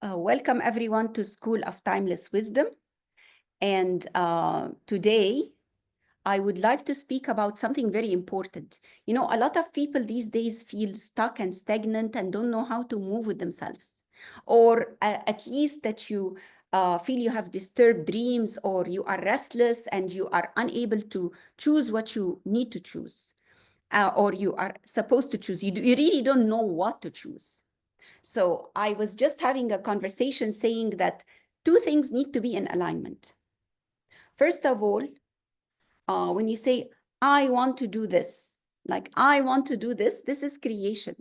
Welcome everyone to School of Timeless Wisdom. And today I would like to speak about something very important. You know, a lot of people these days feel stuck and stagnant and don't know how to move with themselves. Or at least that you feel you have disturbed dreams, or you are restless and you are unable to choose what you need to choose, or you are supposed to choose. You really don't know what to choose. So I was just having a conversation saying that two things need to be in alignment. First of all, when you say, I want to do this, like I want to do this, this is creation.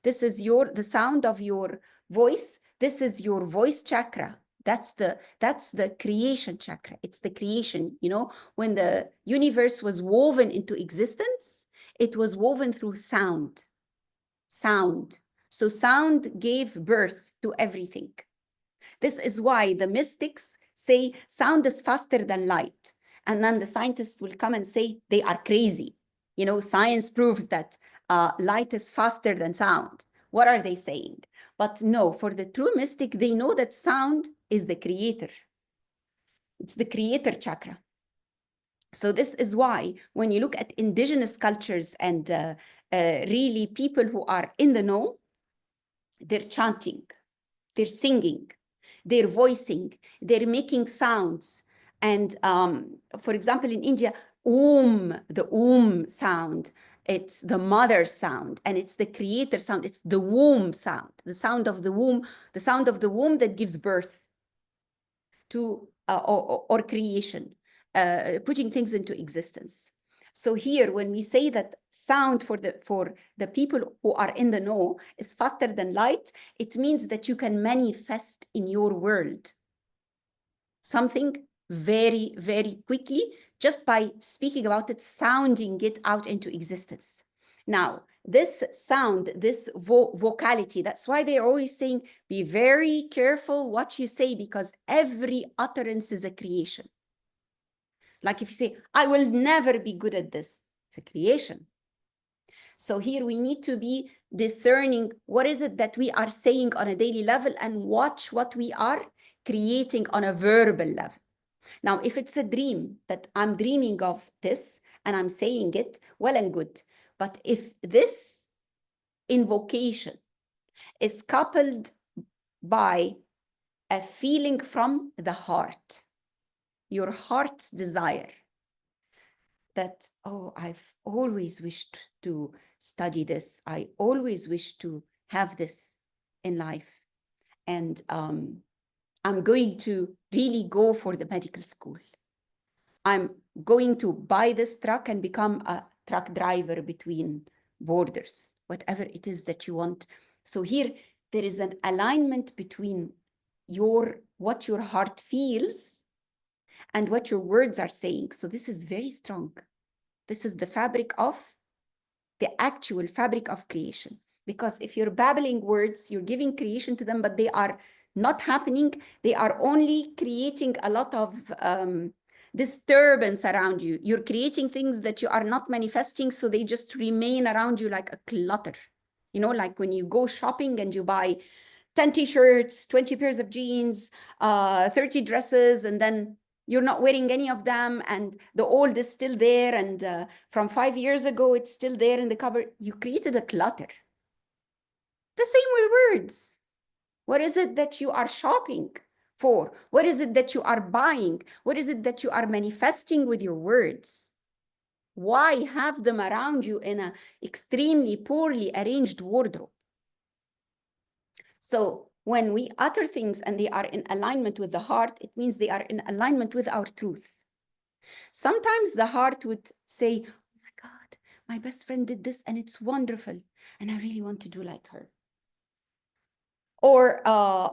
This is the sound of your voice. This is your voice chakra. That's the creation chakra. It's the creation. You know, when the universe was woven into existence, it was woven through sound. So sound gave birth to everything. This is why the mystics say sound is faster than light. And then the scientists will come and say they are crazy. You know, science proves that light is faster than sound. What are they saying? But no, for the true mystic, they know that sound is the creator. It's the creator chakra. So this is why when you look at indigenous cultures and really people who are in the know, they're chanting, they're singing, they're voicing, they're making sounds. And for example, in India, the sound, it's the mother sound, and it's the creator sound, it's the womb sound, the sound of the womb, the sound of the womb that gives birth to or creation, putting things into existence. So here, when we say that sound for the people who are in the know is faster than light, it means that you can manifest in your world something very, very quickly just by speaking about it, sounding it out into existence. Now, this sound, this vocality, that's why they're always saying, be very careful what you say, because every utterance is a creation. Like if you say, I will never be good at this, it's a creation. So here we need to be discerning what is it that we are saying on a daily level and watch what we are creating on a verbal level. Now, if it's a dream that I'm dreaming of this and I'm saying it, well and good. But if this invocation is coupled by a feeling from the heart, your heart's desire, that, oh, I've always wished to study this. I always wish to have this in life. And I'm going to really go for the medical school. I'm going to buy this truck and become a truck driver between borders, whatever it is that you want. So here, there is an alignment between what your heart feels and what your words are saying. So this is very strong. This is the actual fabric of creation. Because if you're babbling words, you're giving creation to them, but they are not happening. They are only creating a lot of disturbance around you. You're creating things that you are not manifesting, so they just remain around you like a clutter. You know, like when you go shopping and you buy 10 t-shirts, 20 pairs of jeans, 30 dresses, and then you're not wearing any of them, and the old is still there, and from 5 years ago, it's still there in the cupboard. You created a clutter. The same with words. What is it that you are shopping for? What is it that you are buying? What is it that you are manifesting with your words? Why have them around you in an extremely poorly arranged wardrobe? So when we utter things and they are in alignment with the heart, it means they are in alignment with our truth. Sometimes the heart would say, oh my God, my best friend did this and it's wonderful, and I really want to do like her. Or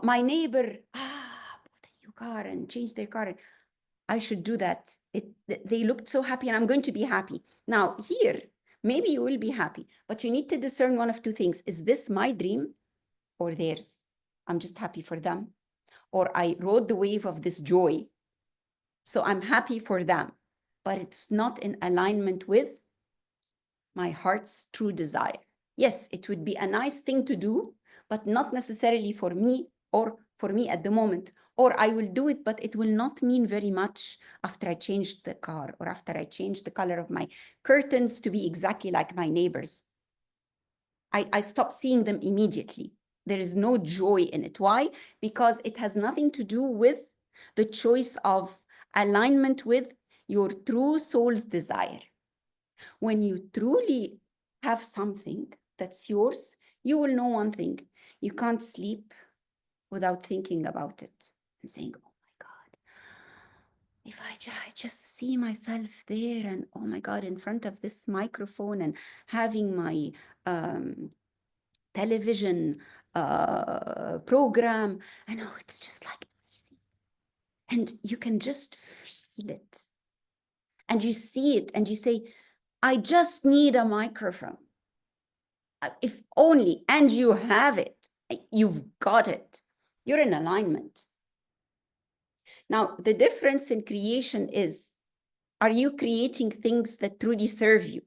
my neighbor, bought a new car and changed their car. I should do that. They looked so happy and I'm going to be happy. Now here, maybe you will be happy, but you need to discern one of two things. Is this my dream or theirs? I'm just happy for them. Or I rode the wave of this joy, so I'm happy for them, but it's not in alignment with my heart's true desire. Yes, it would be a nice thing to do, but not necessarily for me or for me at the moment, or I will do it, but it will not mean very much after I change the car or after I change the color of my curtains to be exactly like my neighbors. I stop seeing them immediately. There is no joy in it. Why? Because it has nothing to do with the choice of alignment with your true soul's desire. When you truly have something that's yours, you will know one thing. You can't sleep without thinking about it and saying, oh my God, if I just see myself there and oh my God, in front of this microphone and having my television program, and oh, it's just like amazing. And you can just feel it. And you see it and you say, I just need a microphone. If only, and you have it, you've got it. You're in alignment. Now, the difference in creation is, are you creating things that truly serve you,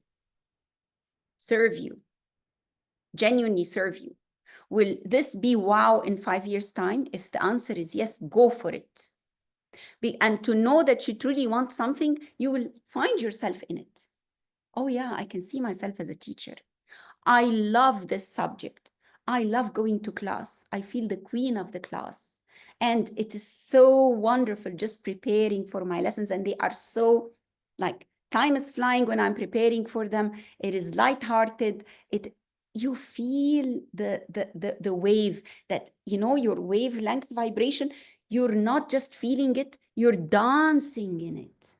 genuinely serve you? Will this be wow in 5 years' time? If the answer is yes, go for it. And to know that you truly want something, you will find yourself in it. Oh yeah, I can see myself as a teacher. I love this subject. I love going to class. I feel the queen of the class. And it is so wonderful just preparing for my lessons. And they are so, like, time is flying when I'm preparing for them. It is lighthearted. You feel the wave that, your wavelength vibration. You're not just feeling it, you're dancing in it.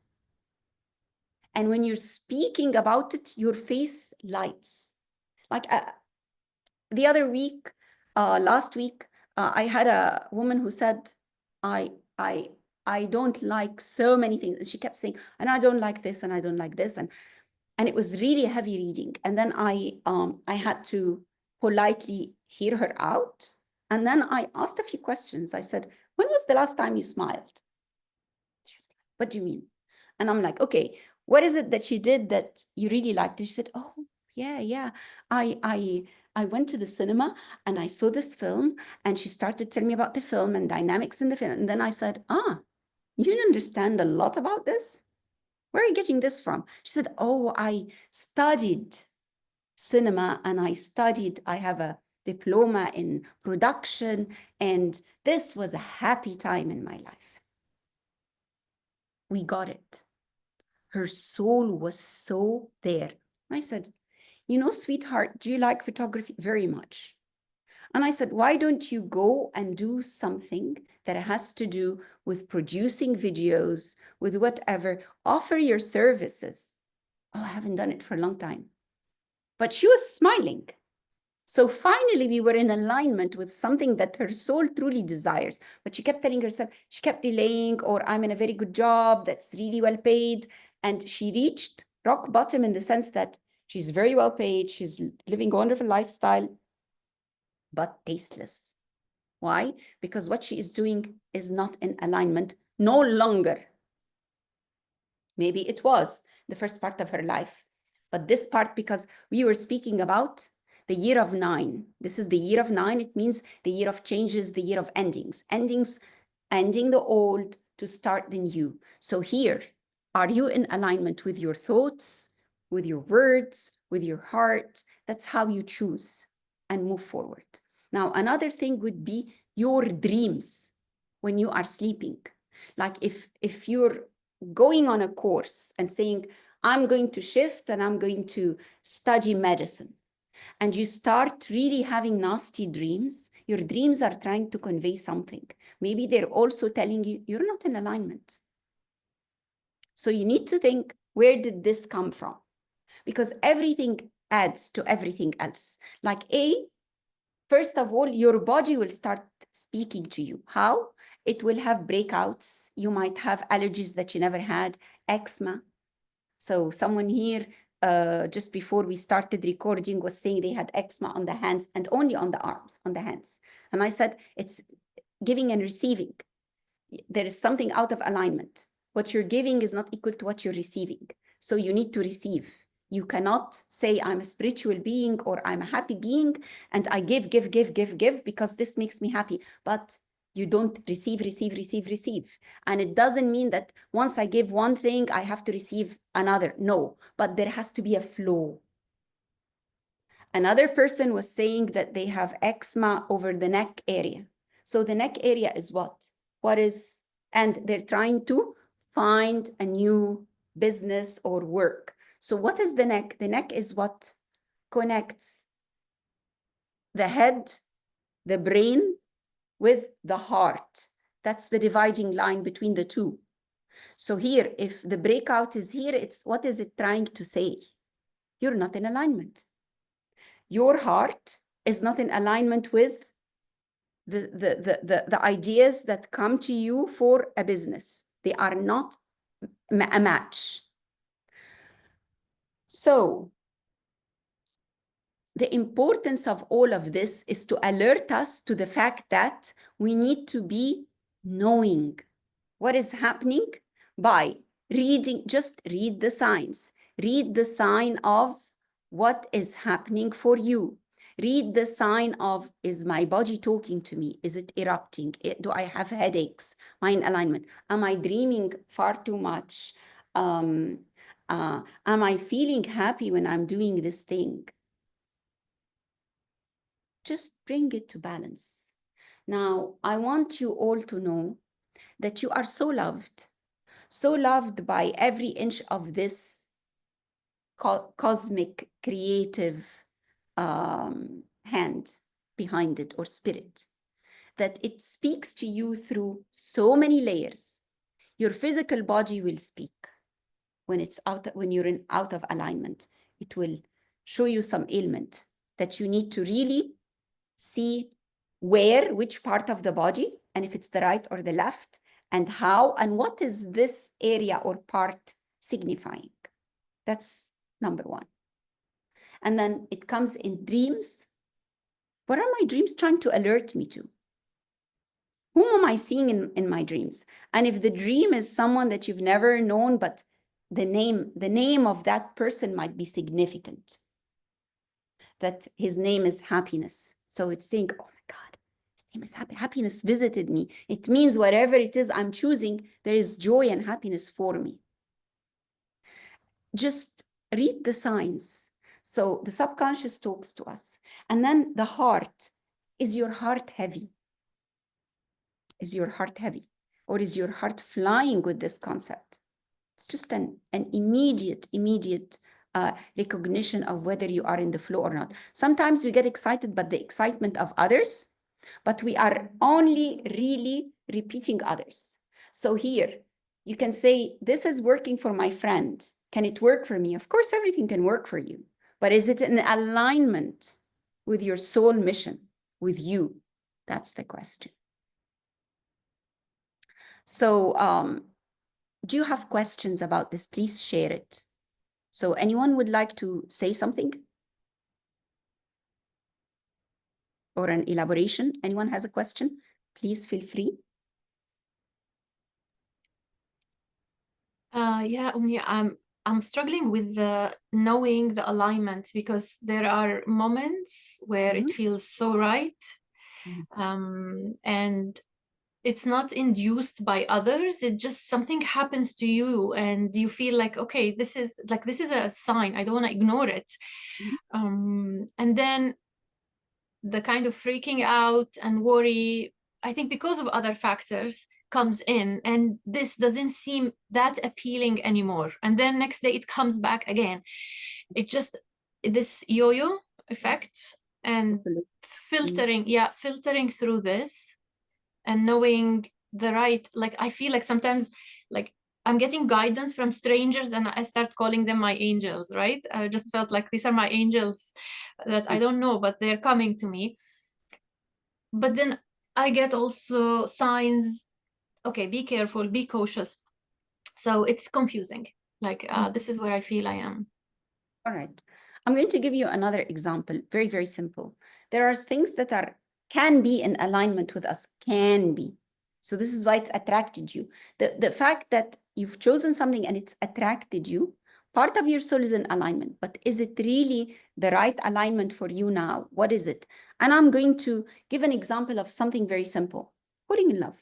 And when you're speaking about it, your face lights. Like the other week, last week, I had a woman who said, I don't like so many things. And she kept saying, and I don't like this, and I don't like this. And it was really heavy reading. And then I had to politely hear her out. And then I asked a few questions. I said, when was the last time you smiled? She was like, what do you mean? And I'm like, okay, what is it that she did that you really liked? And she said, oh, yeah. I went to the cinema and I saw this film, and she started telling me about the film and dynamics in the film. And then I said, you understand a lot about this? Where are you getting this from? She said, oh, I studied cinema and I have a diploma in production, and this was a happy time in my life. We got it. Her soul was so there. I said, sweetheart, do you like photography? Very much. And I said, why don't you go and do something that has to do with producing videos, with whatever, offer your services. Oh, I haven't done it for a long time. But she was smiling. So finally, we were in alignment with something that her soul truly desires. But she kept telling herself, she kept delaying, or I'm in a very good job that's really well paid. And she reached rock bottom in the sense that she's very well paid. She's living a wonderful lifestyle, but tasteless. Why? Because what she is doing is not in alignment, no longer. Maybe it was the first part of her life. But this part, because we were speaking about the year of 9. This is the year of 9. It means the year of changes, the year of endings. Ending the old to start the new. So here, are you in alignment with your thoughts, with your words, with your heart? That's how you choose and move forward. Now, another thing would be your dreams when you are sleeping. Like if you're going on a course and saying, I'm going to shift and I'm going to study medicine, and you start really having nasty dreams, your dreams are trying to convey something. Maybe they're also telling you, you're not in alignment. So you need to think, where did this come from? Because everything adds to everything else. Like first of all, your body will start speaking to you. How? It will have breakouts. You might have allergies that you never had, eczema. So someone here, just before we started recording, was saying they had eczema on the hands and only on the arms, on the hands. And I said, it's giving and receiving. There is something out of alignment. What you're giving is not equal to what you're receiving. So you need to receive. You cannot say, I'm a spiritual being or I'm a happy being and I give because this makes me happy. But You don't receive, receive, receive, receive. And it doesn't mean that once I give one thing, I have to receive another. No, but there has to be a flow. Another person was saying that they have eczema over the neck area. So the neck area is what? What is, and they're trying to find a new business or work. So what is the neck? The neck is what connects the head, the brain with the heart. That's the dividing line between the two. So here, if the breakout is here, it's what is it trying to say? You're not in alignment. Your heart is not in alignment with the ideas that come to you for a business. They are not a match. So the importance of all of this is to alert us to the fact that we need to be knowing what is happening by reading. Just read the signs. Read the sign of what is happening for you. Read the sign of, is my body talking to me? Is it erupting? Do I have headaches? Am I in alignment? Am I dreaming far too much? Am I feeling happy when I'm doing this thing? Just bring it to balance. Now, I want you all to know that you are so loved by every inch of this cosmic creative hand behind it, or spirit, that it speaks to you through so many layers. Your physical body will speak when it's when you're out of alignment. It will show you some ailment that you need to really see which part of the body, and if it's the right or the left, and how, and what is this area or part signifying. That's number one. And then it comes in dreams. What are my dreams trying to alert me to? Whom am I seeing in my dreams? And if the dream is someone that you've never known, but the name of that person might be significant, that his name is happiness. So it's saying, oh my God, his name is happiness visited me. It means whatever it is I'm choosing, there is joy and happiness for me. Just read the signs. So the subconscious talks to us. And then the heart. Is your heart heavy? Is your heart heavy? Or is your heart flying with this concept? It's just an immediate recognition of whether you are in the flow or not. Sometimes we get excited by the excitement of others, but we are only really repeating others. So here, you can say, this is working for my friend. Can it work for me? Of course, everything can work for you, but is it in alignment with your soul mission, with you? That's the question. So do you have questions about this? Please share it. So anyone would like to say something? Or an elaboration? Anyone has a question? Please feel free. Yeah, I'm struggling with knowing the alignment, because there are moments where it feels so right, and it's not induced by others. It just, something happens to you and you feel like, okay, this is a sign. I don't want to ignore it. And then the kind of freaking out and worry, I think because of other factors, comes in, and this doesn't seem that appealing anymore. And then next day it comes back again. It just, this yo-yo effect, and filtering through this and knowing the right, like, I feel like sometimes, like, I'm getting guidance from strangers and I start calling them my angels, right? I just felt like these are my angels that I don't know, but they're coming to me. But then I get also signs, okay, be careful, be cautious. So it's confusing. Like, this is where I feel I am. All right. I'm going to give you another example, very, very simple. There are things that can be in alignment with us, can be. So this is why it's attracted you. The fact that you've chosen something and it's attracted you, part of your soul is in alignment, but is it really the right alignment for you now? What is it? And I'm going to give an example of something very simple. falling in love.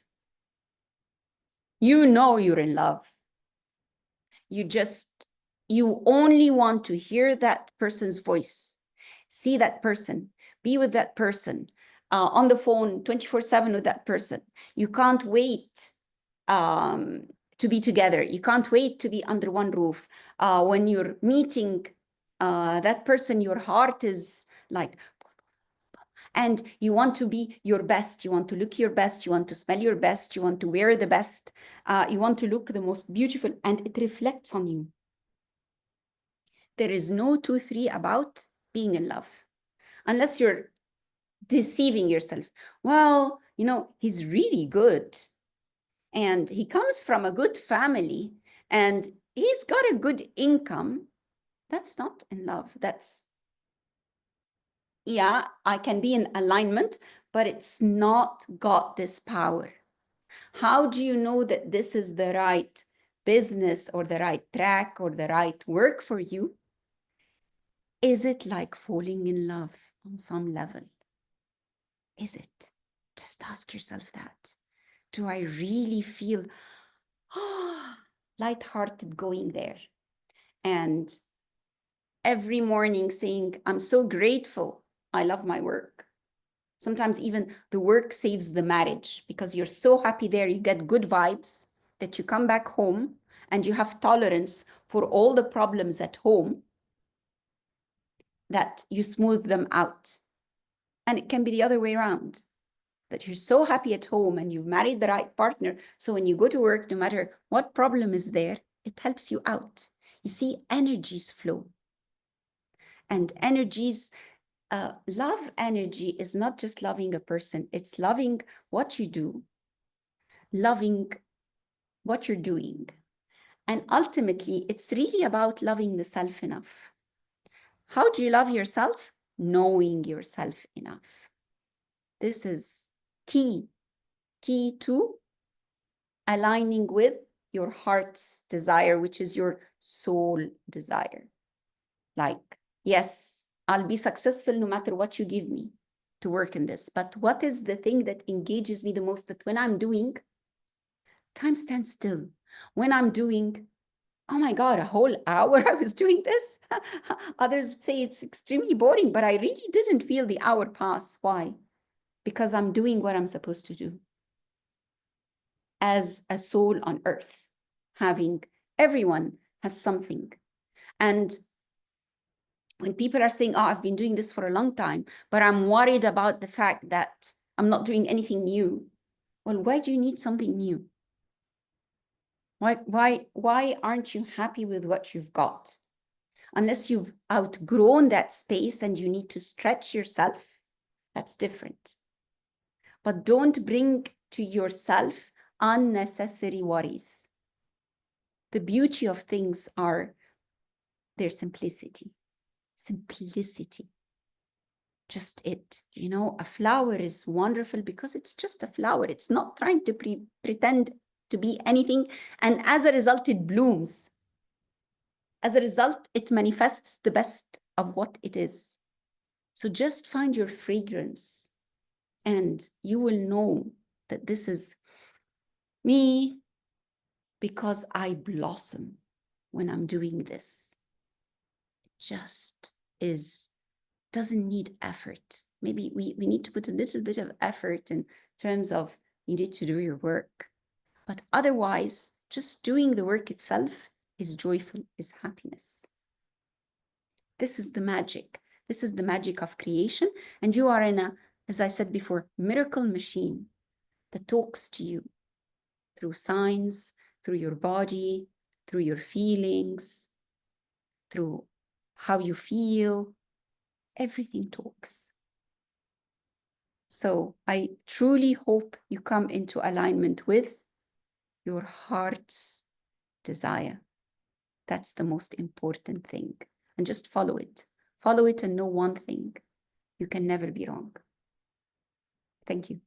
You know you're in love. You only want to hear that person's voice, see that person, be with that person, on the phone 24/7 with that person. You can't wait to be together. You can't wait to be under one roof. When you're meeting that person, your heart is like, and you want to be your best. You want to look your best. You want to smell your best. You want to wear the best. You want to look the most beautiful, and it reflects on you. There is no 2-3 about being in love, unless you're deceiving yourself. Well, you know, he's really good, and he comes from a good family, and he's got a good income. That's not in love. That's, yeah, I can be in alignment, but it's not got this power. How do you know that this is the right business or the right track or the right work for you? Is it like falling in love on some level? Is it? Just ask yourself that. Do I really feel lighthearted going there? And every morning saying, I'm so grateful. I love my work. Sometimes even the work saves the marriage, because you're so happy there. You get good vibes that you come back home and you have tolerance for all the problems at home, that you smooth them out. And it can be the other way around, that you're so happy at home and you've married the right partner. So when you go to work, no matter what problem is there, it helps you out. You see, energies flow. And energies, love energy is not just loving a person, it's loving what you do, loving what you're doing. And ultimately, it's really about loving the self enough. How do you love yourself? Knowing yourself enough. This is key to aligning with your heart's desire, which is your soul desire. Like, yes, I'll be successful no matter what you give me to work in this. But what is the thing that engages me the most? That when I'm doing, time stands still. When I'm doing, oh my God, a whole hour I was doing this. Others would say it's extremely boring, but I really didn't feel the hour pass. Why? Because I'm doing what I'm supposed to do as a soul on earth, everyone has something. And when people are saying, oh, I've been doing this for a long time, but I'm worried about the fact that I'm not doing anything new. Well, why do you need something new? Why aren't you happy with what you've got? Unless you've outgrown that space and you need to stretch yourself, that's different. But don't bring to yourself unnecessary worries. The beauty of things are their simplicity. Simplicity. Just it. You know, a flower is wonderful because it's just a flower. It's not trying to pretend to be anything. And as a result, it blooms. As a result, it manifests the best of what it is. So just find your fragrance and you will know that this is me, because I blossom when I'm doing this. It just doesn't need effort. Maybe we need to put a little bit of effort in terms of you need to do your work. But otherwise, just doing the work itself is joyful, is happiness. This is the magic. This is the magic of creation. And you are in a, as I said before, miracle machine that talks to you through signs, through your body, through your feelings, through how you feel. Everything talks. So I truly hope you come into alignment with your heart's desire. That's the most important thing. And just follow it. Follow it and know one thing. You can never be wrong. Thank you.